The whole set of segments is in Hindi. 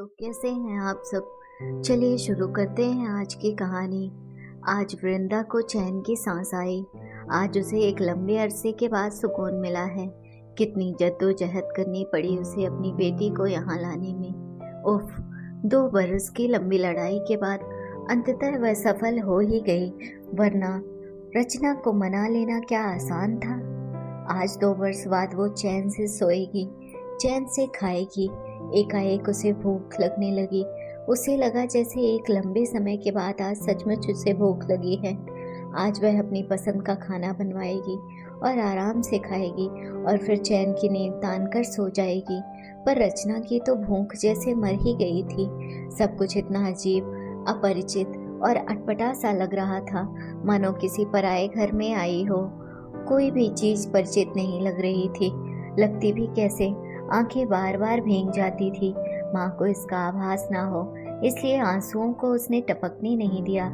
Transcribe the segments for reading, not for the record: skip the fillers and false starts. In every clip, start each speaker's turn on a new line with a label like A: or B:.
A: तो कैसे हैं आप सब। चलिए शुरू करते हैं आज की कहानी। आज वृंदा को चैन की सांस आई। आज उसे एक लंबे अरसे के बाद सुकून मिला है। कितनी जद्दोजहद करनी पड़ी उसे अपनी बेटी को यहाँ लाने में। उफ, 2 बरस की लंबी लड़ाई के बाद अंततः वह सफल हो ही गई, वरना रचना को मना लेना क्या आसान था। आज 2 वर्ष बाद वो चैन से सोएगी, चैन से खाएगी। एकाएक उसे भूख लगने लगी। उसे लगा जैसे एक लंबे समय के बाद आज सचमुच उसे भूख लगी है। आज वह अपनी पसंद का खाना बनवाएगी और आराम से खाएगी और फिर चैन की नींद तान कर सो जाएगी। पर रचना की तो भूख जैसे मर ही गई थी। सब कुछ इतना अजीब, अपरिचित और अटपटा सा लग रहा था, मानो किसी पराये घर में आई हो। कोई भी चीज परिचित नहीं लग रही थी। लगती भी कैसे, आंखें बार बार भीग जाती थी। माँ को इसका आभास ना हो, इसलिए आंसुओं को उसने टपकने नहीं दिया।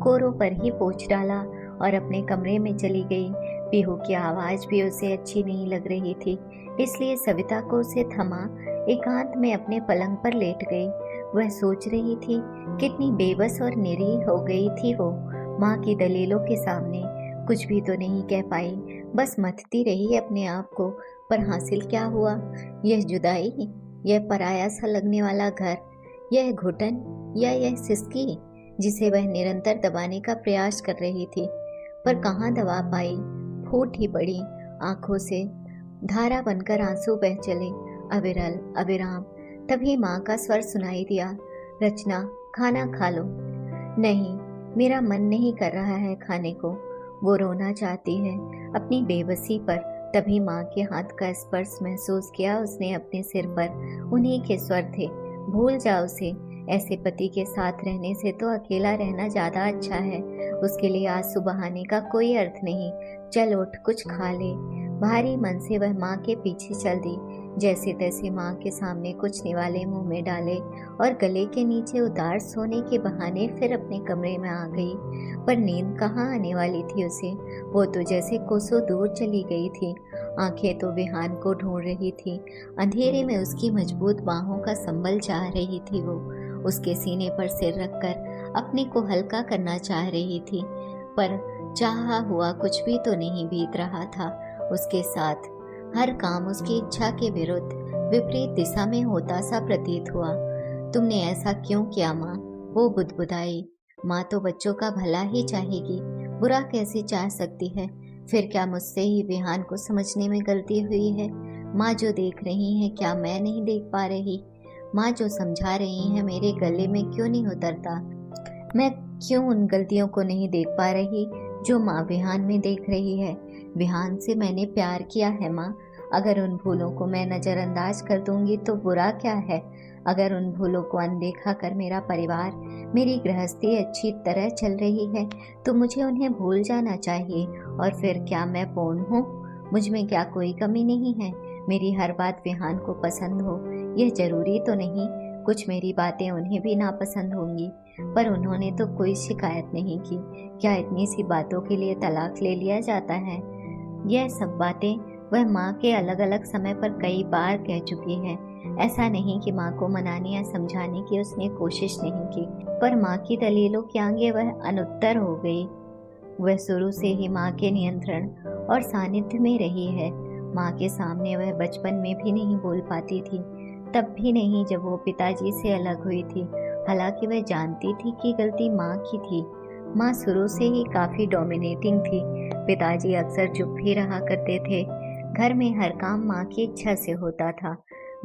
A: कोरों पर ही पोंछ डाला और अपने कमरे में चली गई। पीहू की आवाज भी उसे अच्छी नहीं लग रही थी, इसलिए सविता को उसे थमा एकांत में अपने पलंग पर लेट गई। वह सोच रही थी कितनी बेबस और निरीह हो गई थी वो। माँ की दलीलों के सामने कुछ भी तो नहीं कह पाई, बस मथती रही अपने आप को। पर हासिल क्या हुआ? यह जुदाई, यह पराया सा लगने वाला घर, यह घुटन या यह सिसकी जिसे वह निरंतर दबाने का प्रयास कर रही थी, पर कहाँ दबा पाई। फूट ही पड़ी। आंखों से धारा बनकर आंसू बह चले, अविरल अविराम। तभी माँ का स्वर सुनाई दिया, रचना खाना खा लो। नहीं, मेरा मन नहीं कर रहा है खाने को। वो रोना चाहती है अपनी बेबसी पर। तभी माँ के हाथ का स्पर्श महसूस किया उसने अपने सिर पर। उन्हीं के स्वर थे, भूल जा उसे। ऐसे पति के साथ रहने से तो अकेला रहना ज्यादा अच्छा है। उसके लिए आंसू बहाने का कोई अर्थ नहीं। चल उठ, कुछ खा ले। भारी मन से वह माँ के पीछे चल दी। जैसे तैसे माँ के सामने कुछ निवाले मुंह में डाले और गले के नीचे उतार सोने के बहाने फिर अपने कमरे में आ गई। पर नींद कहाँ आने वाली थी उसे। वो तो जैसे कोसों दूर चली गई थी। आंखें तो विहान को ढूंढ रही थी। अंधेरे में उसकी मजबूत बाहों का संबल चाह रही थी वो। उसके सीने पर सिर रखकर अपने को हल्का करना चाह रही थी, पर चाहा हुआ कुछ भी तो नहीं बीत रहा था उसके साथ। हर काम उसकी इच्छा के विरुद्ध, विपरीत दिशा में होता सा प्रतीत हुआ। तुमने ऐसा क्यों किया माँ? वो बुदबुदाई। माँ तो बच्चों का भला ही चाहेगी, बुरा कैसे चाह सकती है? फिर क्या मुझसे ही विहान को समझने में गलती हुई है? माँ जो देख रही है क्या मैं नहीं देख पा रही? माँ जो समझा रही है मेरे गले में क्यों नहीं उतरता? मैं क्यों उन गलतियों को नहीं देख पा रही जो माँ विहान में देख रही है? विहान से मैंने प्यार किया है माँ। अगर उन भूलों को मैं नज़रअंदाज कर दूंगी तो बुरा क्या है? अगर उन भूलों को अनदेखा कर मेरा परिवार, मेरी गृहस्थी अच्छी तरह चल रही है तो मुझे उन्हें भूल जाना चाहिए। और फिर क्या मैं पूर्ण हूँ? मुझ में क्या कोई कमी नहीं है? मेरी हर बात विहान को पसंद हो, यह जरूरी तो नहीं। कुछ मेरी बातें उन्हें भी नापसंद होंगी, पर उन्होंने तो कोई शिकायत नहीं की। क्या इतनी सी बातों के लिए तलाक ले लिया जाता है? यह सब बातें वह माँ के अलग अलग समय पर कई बार कह चुकी है। ऐसा नहीं कि माँ को मनाने या समझाने की उसने कोशिश नहीं की, पर माँ की दलीलों के आगे वह अनुत्तर हो गई। वह शुरू से ही माँ के नियंत्रण और सानिध्य में रही है। माँ के सामने वह बचपन में भी नहीं बोल पाती थी, तब भी नहीं जब वो पिताजी से अलग हुई थी। हालांकि वह जानती थी कि गलती माँ की थी। माँ शुरू से ही काफी डोमिनेटिंग थी। पिताजी अक्सर चुप ही रहा करते थे। घर में हर काम माँ की इच्छा से होता था।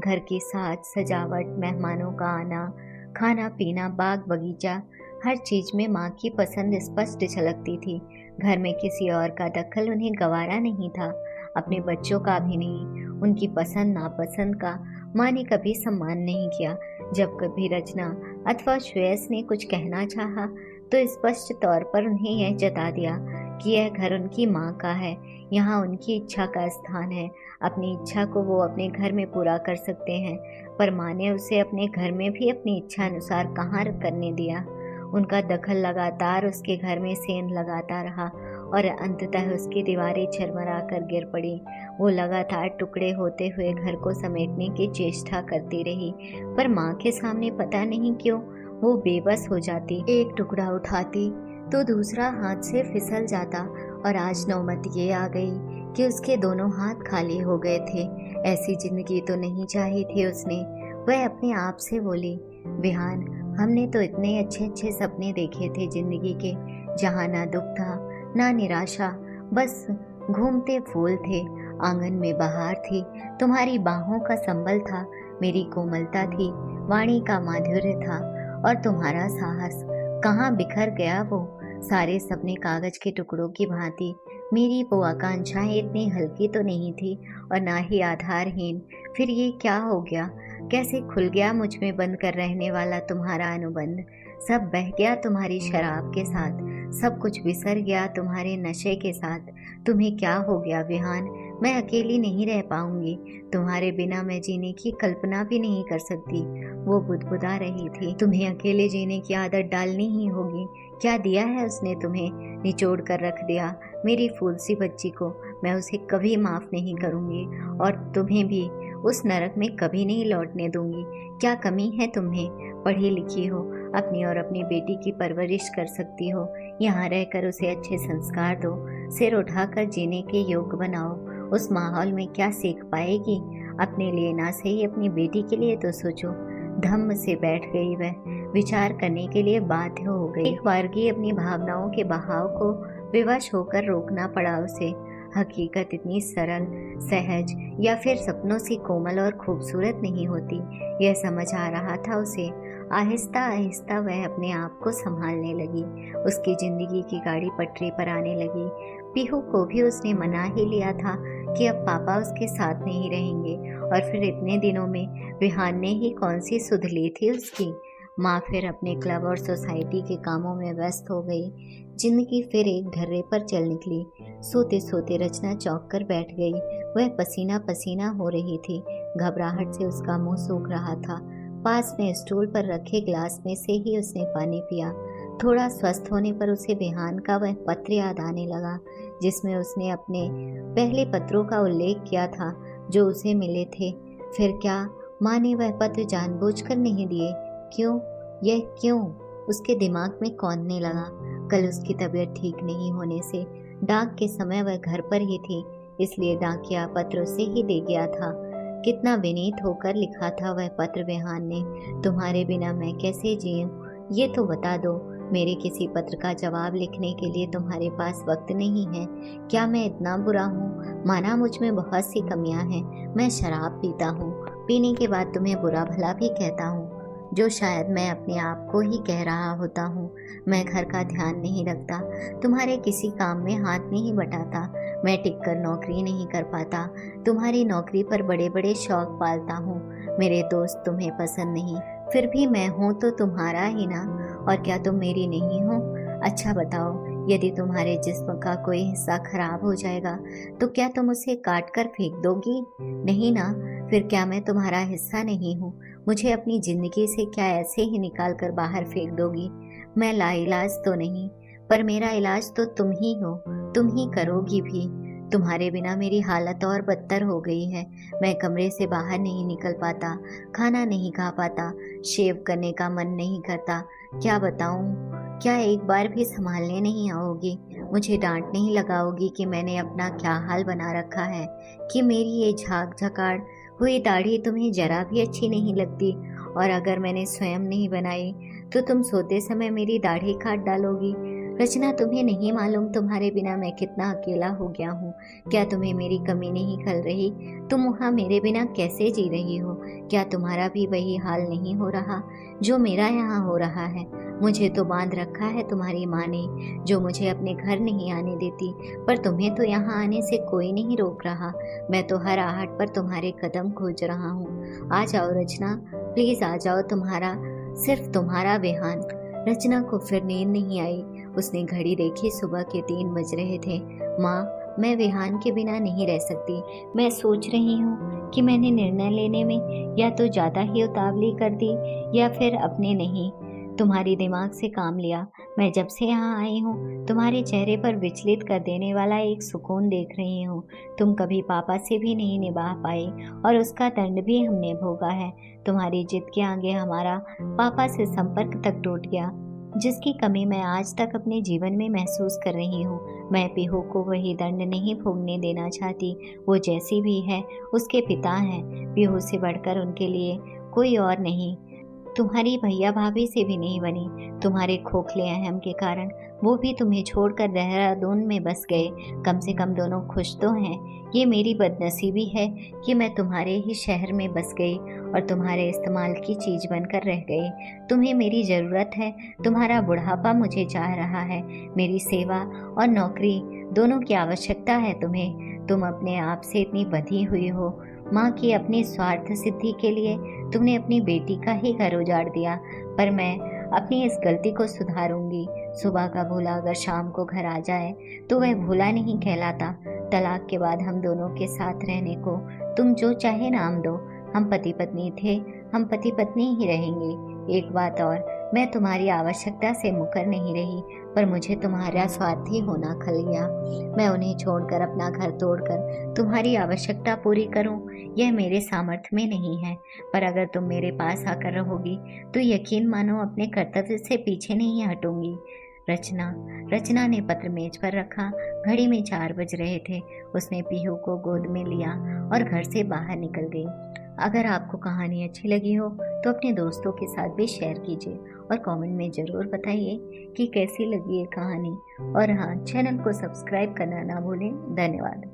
A: घर की साज सजावट, मेहमानों का आना, खाना पीना, बाग बगीचा, हर चीज में माँ की पसंद स्पष्ट झलकती थी। घर में किसी और का दखल उन्हें गवारा नहीं था, अपने बच्चों का भी नहीं। उनकी पसंद नापसंद का माँ ने कभी सम्मान नहीं किया। जब कभी रचना अथवा श्रेयस ने कुछ कहना चाहा तो स्पष्ट तौर पर उन्हें यह जता दिया कि यह घर उनकी माँ का है, यहाँ उनकी इच्छा का स्थान है। अपनी इच्छा को वो अपने घर में पूरा कर सकते हैं, पर माँ ने उसे अपने घर में भी अपनी इच्छा अनुसार कहाँ करने दिया। उनका दखल लगातार उसके घर में सेंध लगाता रहा और अंततः उसकी दीवारें झरमरा कर गिर पड़ी। वो लगातार टुकड़े होते हुए घर को समेटने की चेष्टा करती रही, पर माँ के सामने पता नहीं क्यों वो बेबस हो जाती। एक टुकड़ा उठाती तो दूसरा हाथ से फिसल जाता, और आज नौबत ये आ गई कि उसके दोनों हाथ खाली हो गए थे। ऐसी जिंदगी तो नहीं चाही थी उसने। वह अपने आप से बोली, विहान, हमने तो इतने अच्छे अच्छे सपने देखे थे जिंदगी के, जहाँ ना दुख था ना निराशा, बस घूमते फूल थे, आंगन में बहार थी, तुम्हारी बाहों का संबल था, मेरी कोमलता थी, वाणी का माधुर्य था, और तुम्हारा साहस। कहाँ बिखर गया वो सारे सपने कागज के टुकड़ों की भांति। मेरी वो आकांक्षाएं इतनी हल्की तो नहीं थी, और ना ही आधारहीन। फिर ये क्या हो गया? कैसे खुल गया मुझ में बंद कर रहने वाला तुम्हारा अनुबंध? सब बह गया तुम्हारी शराब के साथ, सब कुछ बिसर गया तुम्हारे नशे के साथ। तुम्हें क्या हो गया विहान? मैं अकेली नहीं रह पाऊंगी, तुम्हारे बिना मैं जीने की कल्पना भी नहीं कर सकती। वो बुदबुदा रही थी, तुम्हें अकेले जीने की आदत डालनी ही होगी। क्या दिया है उसने तुम्हें? निचोड़ कर रख दिया मेरी फूल सी बच्ची को। मैं उसे कभी माफ नहीं करूंगी, और तुम्हें भी उस नरक में कभी नहीं लौटने दूंगी। क्या कमी है तुम्हें? पढ़ी लिखी हो, अपनी और अपनी बेटी की परवरिश कर सकती हो। यहाँ रहकर उसे अच्छे संस्कार दो, सिर उठाकर जीने के योग्य बनाओ। उस माहौल में क्या सीख पाएगी? अपने लिए ना सही, अपनी बेटी के लिए तो सोचो। धम्म से बैठ गई वह, विचार करने के लिए बाध्य हो गई। एक बारगी अपनी भावनाओं के बहाव को विवश होकर रोकना पड़ा उसे। हकीकत इतनी सरल, सहज या फिर सपनों सी कोमल और खूबसूरत नहीं होती, यह समझ आ रहा था उसे। आहिस्ता आहिस्ता वह अपने आप को संभालने लगी। उसकी जिंदगी की गाड़ी पटरी पर आने लगी। पीहू को भी उसने मना ही लिया था कि अब पापा उसके साथ नहीं रहेंगे, और फिर इतने दिनों में विहान ने ही कौन सी सुध ली थी उसकी। माँ फिर अपने क्लब और सोसाइटी के कामों में व्यस्त हो गई। जिंदगी फिर एक ढर्रे पर चल निकली। सोते सोते रचना चौंक कर बैठ गई। वह पसीना पसीना हो रही थी, घबराहट से उसका मुंह सूख रहा था। पास में स्टूल पर रखे ग्लास में से ही उसने पानी पिया। थोड़ा स्वस्थ होने पर उसे विहान का वह पत्र याद आने लगा, जिसमें उसने अपने पहले पत्रों का उल्लेख किया था जो उसे मिले थे। फिर क्या माँ ने वह पत्र जानबूझकर नहीं दिए? क्यों? यह क्यों? उसके दिमाग में कौंधने लगा। कल उसकी तबीयत ठीक नहीं होने से डाक के समय वह घर पर ही थी, इसलिए डाकिया पत्र उसे ही दे गया था। कितना विनीत होकर लिखा था वह पत्र विहान ने। तुम्हारे बिना मैं कैसे जीऊं, ये तो बता दो। मेरे किसी पत्र का जवाब लिखने के लिए तुम्हारे पास वक्त नहीं है। क्या मैं इतना बुरा हूँ? माना मुझ में बहुत सी कमियां हैं। मैं शराब पीता हूँ, पीने के बाद तुम्हें बुरा भला भी कहता हूँ, जो शायद मैं अपने आप को ही कह रहा होता हूँ। मैं घर का ध्यान नहीं रखता, तुम्हारे किसी काम में हाथ नहीं बटाता। मैं टिककर नौकरी नहीं कर पाता, तुम्हारी नौकरी पर बड़े बड़े शौक पालता हूँ। मेरे दोस्त तुम्हें पसंद नहीं, फिर भी मैं हूँ तो तुम्हारा ही ना। और क्या तुम मेरी नहीं हो? अच्छा बताओ, यदि तुम्हारे जिस्म का कोई हिस्सा खराब हो जाएगा तो क्या तुम उसे काट कर फेंक दोगी? नहीं ना। फिर क्या मैं तुम्हारा हिस्सा नहीं हूँ? मुझे अपनी जिंदगी से क्या ऐसे ही निकाल कर बाहर फेंक दोगी? मैं लाइलाज तो नहीं, पर मेरा इलाज तो तुम ही हो, तुम ही करोगी भी। तुम्हारे बिना मेरी हालत और बदतर हो गई है। मैं कमरे से बाहर नहीं निकल पाता, खाना नहीं खा पाता, शेव करने का मन नहीं करता। क्या बताऊं? क्या एक बार भी संभालने नहीं आओगी? मुझे डांट नहीं लगाओगी कि मैंने अपना क्या हाल बना रखा है, कि मेरी ये झाग झकाड़ हुई दाढ़ी तुम्हें जरा भी अच्छी नहीं लगती, और अगर मैंने स्वयं नहीं बनाई तो तुम सोते समय मेरी दाढ़ी काट डालोगी। रचना, तुम्हें नहीं मालूम तुम्हारे बिना मैं कितना अकेला हो गया हूँ। क्या तुम्हें मेरी कमी नहीं खल रही? तुम वहाँ मेरे बिना कैसे जी रही हो? क्या तुम्हारा भी वही हाल नहीं हो रहा जो मेरा यहाँ हो रहा है? मुझे तो बांध रखा है तुम्हारी माँ ने, जो मुझे अपने घर नहीं आने देती, पर तुम्हें तो यहाँ आने से कोई नहीं रोक रहा। मैं तो हर आहट पर तुम्हारे कदम खोज रहा हूँ। आ जाओ रचना, प्लीज आ जाओ। तुम्हारा, सिर्फ तुम्हारा विहान। रचना को फिर नींद नहीं आई। उसने घड़ी देखी, सुबह के 3 बज रहे थे। माँ, मैं विहान के बिना नहीं रह सकती। मैं सोच रही हूँ कि मैंने निर्णय लेने में या तो ज़्यादा ही उतावली कर दी, या फिर अपने नहीं, तुम्हारी दिमाग से काम लिया। मैं जब से यहाँ आई हूँ तुम्हारे चेहरे पर विचलित कर देने वाला एक सुकून देख रही हूँ। तुम कभी पापा से भी नहीं निभा पाई और उसका दंड भी हमने भोगा है। तुम्हारी जिद के आगे हमारा पापा से संपर्क तक टूट गया, जिसकी कमी मैं आज तक अपने जीवन में महसूस कर रही हूँ। मैं पीहू को वही दंड नहीं भोगने देना चाहती। वो जैसी भी है उसके पिता हैं, पीहू से बढ़कर उनके लिए कोई और नहीं। तुम्हारी भैया भाभी से भी नहीं बनी। तुम्हारे खोखले अहम के कारण वो भी तुम्हें छोड़कर देहरादून में बस गए। कम से कम दोनों खुश तो हैं। ये मेरी बदनसीबी है कि मैं तुम्हारे ही शहर में बस गई और तुम्हारे इस्तेमाल की चीज बनकर रह गई। तुम्हें मेरी ज़रूरत है, तुम्हारा बुढ़ापा मुझे चाह रहा है, मेरी सेवा और नौकरी दोनों की आवश्यकता है तुम्हें। तुम अपने आप से इतनी बंधी हुई हो। माँ की अपनी स्वार्थ सिद्धि के लिए तुमने अपनी बेटी का ही घर उजाड़ दिया, पर मैं अपनी इस गलती को सुधारूंगी। सुबह का भूला अगर शाम को घर आ जाए तो वह भूला नहीं कहलाता। तलाक के बाद हम दोनों के साथ रहने को तुम जो चाहे नाम दो। हम पति पत्नी थे, हम पति पत्नी ही रहेंगे। एक बात और, मैं तुम्हारी आवश्यकता से मुकर नहीं रही, पर मुझे तुम्हारा स्वार्थी होना खल गया। मैं उन्हें छोड़कर अपना घर तोड़कर तुम्हारी आवश्यकता पूरी करूं, यह मेरे सामर्थ्य में नहीं है। पर अगर तुम मेरे पास आकर रहोगी तो यकीन मानो अपने कर्तव्य से पीछे नहीं हटूंगी। रचना ने पत्र मेज पर रखा। घड़ी में 4 बज रहे थे। उसने पीहू को गोद में लिया और घर से बाहर निकल गई। अगर आपको कहानी अच्छी लगी हो तो अपने दोस्तों के साथ भी शेयर कीजिए और कमेंट में ज़रूर बताइए कि कैसी लगी ये कहानी। और हाँ, चैनल को सब्सक्राइब करना ना भूलें। धन्यवाद।